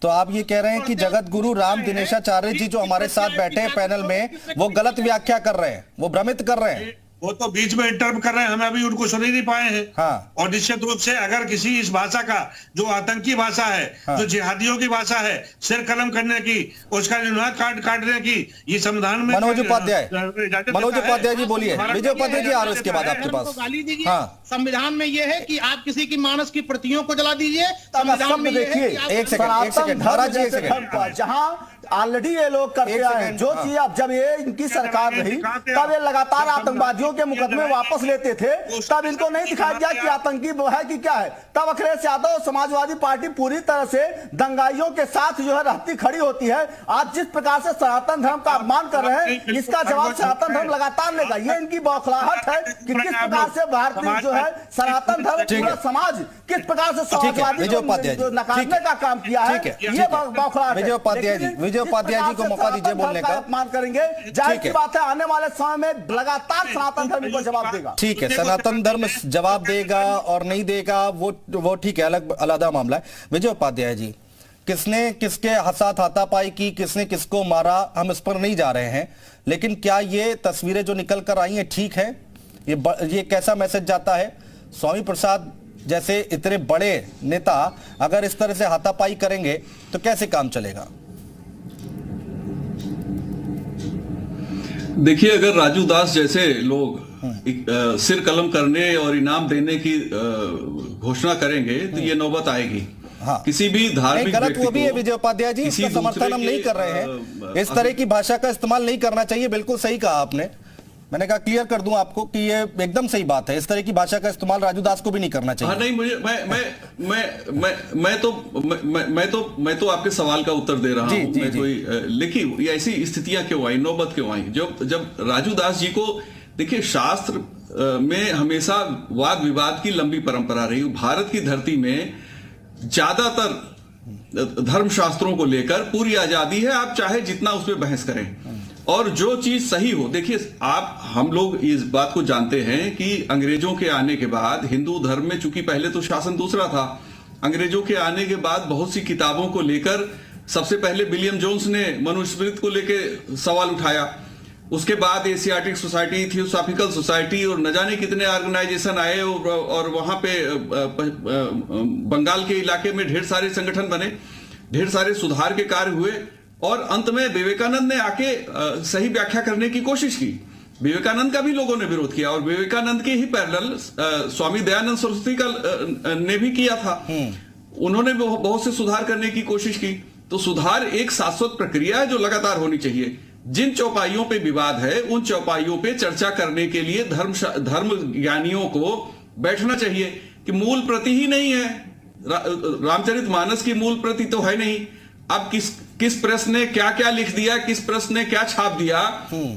तो आप ये कह रहे हैं कि जगत गुरु राम दिनेशाचार्य जी जो हमारे साथ बैठे हैं पैनल में, वो गलत व्याख्या कर रहे हैं, वो भ्रमित कर रहे हैं। वो तो बीच में इंटरप्ट कर रहे हैं, हमें अभी उनको सुन ही नहीं पाए हैं। हाँ। और निश्चित रूप से अगर किसी इस भाषा का जो आतंकी भाषा है, हाँ। जो जिहादियों की भाषा है, सिर कलम करने की, उसका काटने की, ये संविधान में मनोज उपाध्याय जी बोलिए। विजय उपाध्याय जी आ रहे इसके बाद आपके पास। गाली दीजिए। हाँ। संविधान में यह है कि आप किसी की मानस की प्रतियों को जला दीजिए। संविधान में देखिए, एक सेकंड महाराज जी, एक सेकंड। जहाँ ऑलरेडी ये लोग करते आए हैं जो चीज, अब जब ये इनकी सरकार रही तब ये लगातार आतंकवादियों के मुकदमे वापस लेते थे, तब इनको नहीं दिखाया गया कि आतंकी है कि क्या है। तब अखिलेश यादव समाजवादी पार्टी पूरी तरह से दंगाइयों के साथ जो है रहती खड़ी होती है। आज जिस प्रकार से सनातन धर्म का अपमान कर रहे हैं, इसका जवाब सनातन धर्म लगातार लेगा। ये इनकी बौखलाहट है कि किस प्रकार से भारतीय जो है सनातन धर्म पूरा समाज किस प्रकार से समाजवादी को नकारने का काम किया है। ये बौखलाहट है। विजय उपाध्याय जी को मौका दीजिए बोलने का। अपमान करेंगे, जाहिर सी बात है आने वाले समय में लगातार सनातन धर्म को जवाब देगा। ठीक है, सनातन धर्म जवाब देगा और नहीं देगा वो ठीक है, अलग मामला है। विजय उपाध्याय जी, किसने किसके साथ हाथापाई की, किसने किसको मारा, हम इस पर नहीं जा रहे हैं, लेकिन क्या ये तस्वीरें जो निकल कर आई हैं ठीक है? ये कैसा मैसेज जाता है? स्वामी प्रसाद जैसे इतने बड़े नेता अगर इस तरह से हाथापाई करेंगे तो कैसे काम चलेगा? देखिए, अगर राजू दास जैसे लोग सिर कलम करने और इनाम देने की घोषणा करेंगे तो ये नौबत आएगी। हाँ। किसी भी धार्मिक गलत वो भी है विजय उपाध्याय जी, इसका समर्थन हम नहीं कर रहे हैं। इस तरह की भाषा का इस्तेमाल नहीं करना चाहिए, बिल्कुल सही कहा आपने। मैंने कहा क्लियर कर दूं आपको कि ये एकदम सही बात है, इस तरह की भाषा का इस्तेमाल राजू दास को भी नहीं करना चाहिए। हाँ, नहीं, मुझे मैं तो आपके सवाल का उत्तर दे रहा हूं। मैं कोई लिखी ऐसी स्थितियां क्यों आई, नौबत क्यों आई? जब राजू दास जी को देखिए, शास्त्र में हमेशा वाद विवाद की लंबी परंपरा रही। भारत की धरती में ज्यादातर धर्मशास्त्रों को लेकर पूरी आजादी है, आप चाहे जितना उसमें बहस करें और जो चीज सही हो। देखिए, हम लोग इस बात को जानते हैं कि अंग्रेजों के आने के बाद हिंदू धर्म में, चूंकि पहले तो शासन दूसरा था, अंग्रेजों के आने के बाद बहुत सी किताबों को लेकर सबसे पहले विलियम जोन्स ने मनुस्मृति को लेकर सवाल उठाया। उसके बाद एशियाटिक सोसाइटी, थियोसॉफिकल सोसाइटी और न जाने कितने ऑर्गेनाइजेशन आए और वहां पे बंगाल के इलाके में ढेर सारे संगठन बने, ढेर सारे सुधार के कार्य हुए और अंत में विवेकानंद ने आके सही व्याख्या करने की कोशिश की। विवेकानंद का भी लोगों ने विरोध किया और विवेकानंद के ही पैरेलल स्वामी दयानंद सरस्वती का ने भी किया था। उन्होंने बहुत से सुधार करने की कोशिश की। तो सुधार एक शाश्वत प्रक्रिया है जो लगातार होनी चाहिए। जिन चौपाइयों पे विवाद है उन चौपाइयों पे चर्चा करने के लिए धर्म ज्ञानियों को बैठना चाहिए कि मूल प्रति ही नहीं है, रामचरितमानस की मूल प्रति तो है नहीं। अब किस प्रेस ने क्या क्या लिख दिया, किस प्रेस ने क्या छाप दिया,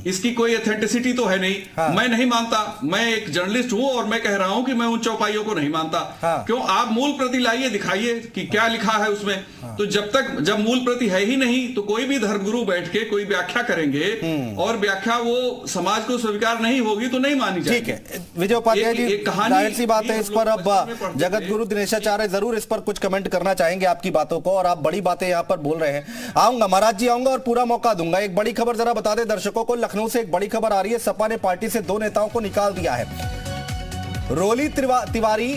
इसकी कोई एथेंटिसिटी तो है नहीं। हाँ। मैं नहीं मानता, मैं एक जर्नलिस्ट हूं और मैं कह रहा हूं कि मैं उन चौपाइयों को नहीं मानता। हाँ। क्यों? आप मूल प्रति लाइए, दिखाइए कि क्या लिखा है उसमें। हाँ। तो जब मूल प्रति है ही नहीं तो कोई भी धर्मगुरु बैठ के कोई व्याख्या करेंगे और व्याख्या वो समाज को स्वीकार नहीं होगी तो नहीं मानी जाएगी। ठीक है विजय उपाध्याय जी, जाहिर सी बात है इस पर अब जगत गुरु दिनेशाचार्य जरूर इस पर कुछ कमेंट करना चाहेंगे आपकी बातों को, और आप बड़ी बातें यहाँ पर बोल रहे हैं। आऊंगा महाराज जी, आऊंगा और पूरा मौका दूंगा। एक बड़ी खबर जरा बता दें दर्शकों को, लखनऊ से एक बड़ी खबर आ रही है। सपा ने पार्टी से 2 नेताओं को निकाल दिया है। रोली तिवारी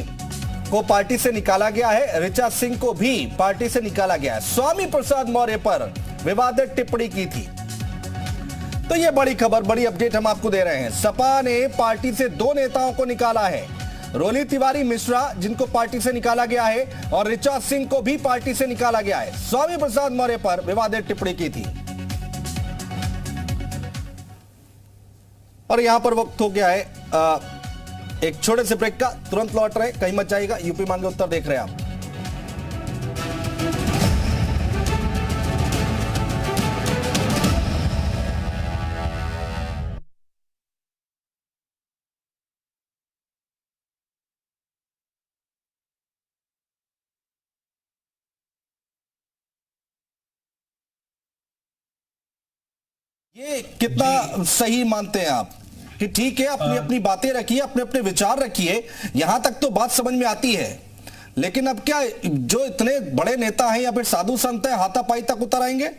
को पार्टी से निकाला गया है, ऋचा सिंह को भी पार्टी से निकाला गया है। स्वामी प्रसाद मौर्य पर विवादित टिप्पणी की थी। तो ये बड़ी खबर, बड़ी अपडेट हम आपको दे रहे हैं। सपा ने पार्टी से 2 नेताओं को निकाला है, रोली तिवारी मिश्रा जिनको पार्टी से निकाला गया है और ऋचा सिंह को भी पार्टी से निकाला गया है। स्वामी प्रसाद मौर्य पर विवादित टिप्पणी की थी। और यहां पर वक्त हो गया है एक छोटे से ब्रेक का, तुरंत लौट रहे, कहीं मत जाइएगा। यूपी मांगे उत्तर देख रहे हैं आप। ये कितना सही मानते हैं आप कि ठीक है, अपनी अपनी बातें रखिए, अपने अपने विचार रखिए, यहां तक तो बात समझ में आती है, लेकिन अब क्या जो इतने बड़े नेता हैं या फिर साधु संत हैं हाथापाई तक उतर आएंगे?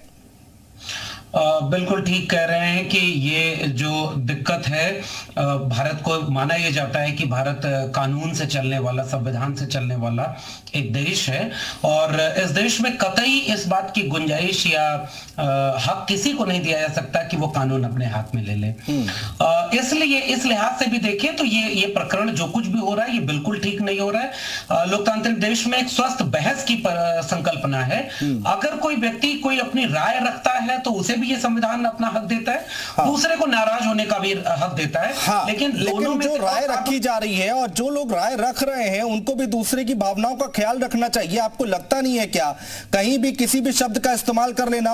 बिल्कुल ठीक कह रहे हैं कि ये जो दिक्कत है, भारत को माना यह जाता है कि भारत कानून से चलने वाला, संविधान से चलने वाला एक देश है और इस देश में कतई इस बात की गुंजाइश या हक किसी को नहीं दिया जा सकता कि वो कानून अपने हाथ में ले ले। इसलिए इस लिहाज से भी देखें तो ये प्रकरण जो कुछ भी हो रहा है ये बिल्कुल ठीक नहीं हो रहा है। लोकतांत्रिक देश में एक स्वस्थ बहस की संकल्पना है। अगर कोई व्यक्ति कोई अपनी राय रखता है तो उसे भी ये संविधान अपना हक देता है, दूसरे को नाराज होने का भी हक देता है। लेकिन दोनों में जो राय रखी जा रही है और जो लोग राय रख रहे हैं उनको भी दूसरे की भावनाओं का ख्याल रखना चाहिए। आपको लगता नहीं है क्या कहीं भी किसी भी शब्द का इस्तेमाल कर लेना,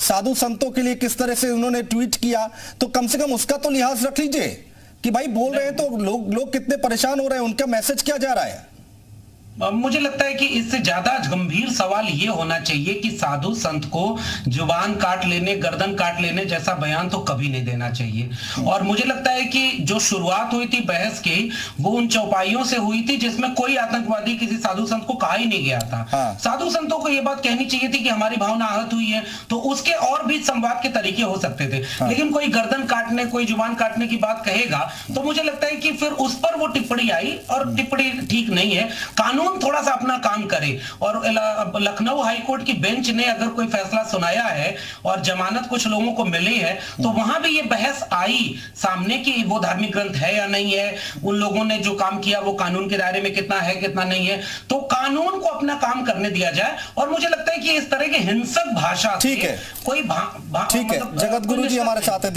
साधु संतों के लिए किस तरह से उन्होंने ट्वीट किया, तो कम से कम उसका तो लिहाज रख लीजिए कि भाई बोल रहे हैं तो लोग कितने परेशान हो रहे हैं, उनका मैसेज क्या जा रहा है। मुझे लगता है कि इससे ज्यादा गंभीर सवाल यह होना चाहिए कि साधु संत को जुबान काट लेने, गर्दन काट लेने जैसा बयान तो कभी नहीं देना चाहिए। और मुझे लगता है कि जो शुरुआत हुई थी बहस की वो उन चौपाइयों से हुई थी जिसमें कोई आतंकवादी किसी साधु संत को कहा ही नहीं गया था। साधु संतों को यह बात कहनी चाहिए थी कि हमारी भावना आहत हुई है, तो उसके और भी संवाद के तरीके हो सकते थे। लेकिन कोई गर्दन काटने, कोई जुबान काटने की बात कहेगा तो मुझे लगता है कि फिर उस पर वो टिप्पणी आई और टिप्पणी ठीक नहीं है। कानून थोड़ा सा अपना काम करे और लखनऊ हाईकोर्ट की बेंच ने अगर कोई फैसला सुनाया है और जमानत कुछ लोगों को मिली है तो वहां भी ये बहस आई सामने कि वो धार्मिक ग्रंथ है या नहीं है, उन लोगों ने जो काम किया वो कानून के दायरे में कितना है कितना नहीं है। तो कानून को अपना काम करने दिया जाए और मुझे लगता है कि इस तरह की हिंसक भाषा ठीक है कोई ठीक है। जगत गुरु जी हमारे साथ है,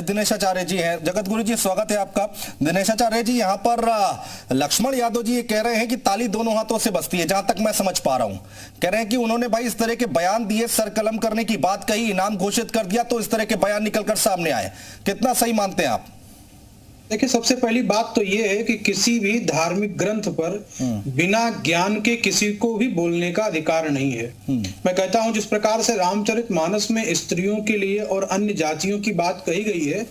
दिनेशाचार्य जी हैं। जगत गुरु जी स्वागत है आपका। दिनेशाचार्य जी, यहाँ पर लक्ष्मण यादव जी ये कह रहे हैं कि ताली दोनों हाथों से बसती है, जहां तक मैं समझ पा रहा हूं। कह रहे हैं कि उन्होंने भाई इस तरह के बयान दिए, सर कलम करने की बात कही, इनाम घोषित कर दिया तो इस तरह के बयान निकलकर सामने आए। कितना सही मानते हैं आप? देखिए, सबसे पहली बात तो यह है कि किसी भी धार्मिक ग्रंथ पर बिना ज्ञान के किसी को भी बोलने का अधिकार नहीं है। मैं कहता हूं जिस प्रकार से रामचरितमानस में स्त्रियों के लिए और अन्य जातियों की बात कही गई है,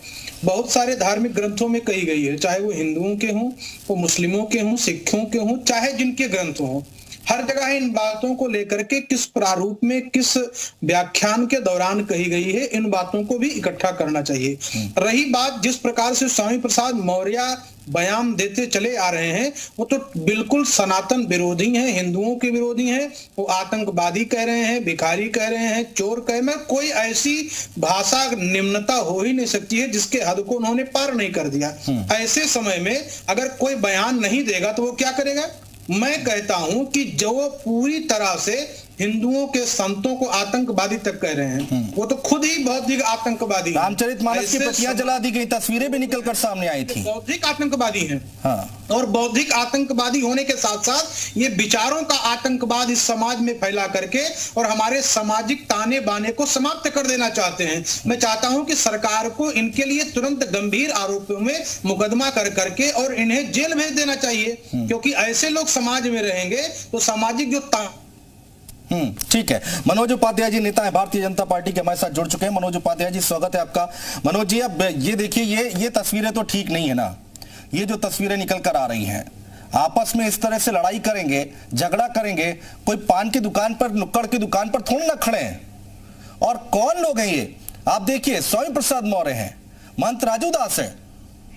बहुत सारे धार्मिक ग्रंथों में कही गई है, चाहे वो हिंदुओं के हों, वो मुस्लिमों के हों, सिखों के हों, चाहे जिनके ग्रंथ हों। हर जगह इन बातों को लेकर के किस प्रारूप में, किस व्याख्यान के दौरान कही गई है, इन बातों को भी इकट्ठा करना चाहिए। रही बात जिस प्रकार से स्वामी प्रसाद मौर्य बयान देते चले आ रहे हैं, वो तो बिल्कुल सनातन विरोधी हैं, हिंदुओं के विरोधी हैं। वो आतंकवादी कह रहे हैं, भिखारी कह रहे हैं, चोर कह रहे हैं। कोई ऐसी भाषा निम्नता हो ही नहीं सकती है जिसके हद को उन्होंने पार नहीं कर दिया। ऐसे समय में अगर कोई बयान नहीं देगा तो वो क्या करेगा? मैं कहता हूं कि जो पूरी तरह से हिंदुओं के संतों को आतंकवादी तक कह रहे हैं, वो तो खुद ही बौद्धिक आतंकवादी हैं। रामचरितमानस की प्रतियां जला दी गई, तस्वीरें भी निकलकर सामने आई थी। बौद्धिक आतंकवादी हैं। हाँ। और बौद्धिक आतंकवादी होने के साथ साथ ये विचारों का आतंकवाद इस समाज में फैला करके और हमारे सामाजिक ताने बाने को समाप्त कर देना चाहते हैं। मैं चाहता हूं कि सरकार को इनके लिए तुरंत गंभीर आरोपों में मुकदमा कर करके और इन्हें जेल भेज देना चाहिए, क्योंकि ऐसे लोग समाज में रहेंगे तो सामाजिक जो ठीक है। मनोज उपाध्याय जी नेता है भारतीय जनता पार्टी के, हमारे साथ जुड़ चुके हैं। मनोज उपाध्याय जी स्वागत है आपका। मनोज जी, अब ये देखिए, ये तस्वीरें तो ठीक नहीं है ना। ये जो तस्वीरें निकल कर आ रही हैं, आपस में इस तरह से लड़ाई करेंगे, झगड़ा करेंगे, कोई पान की दुकान पर, नुक्कड़ की दुकान पर थोड़ी ना खड़े हैं। और कौन लोग हैं ये? आप देखिए, स्वामी प्रसाद मौर्य हैं, महंत राजू दास है,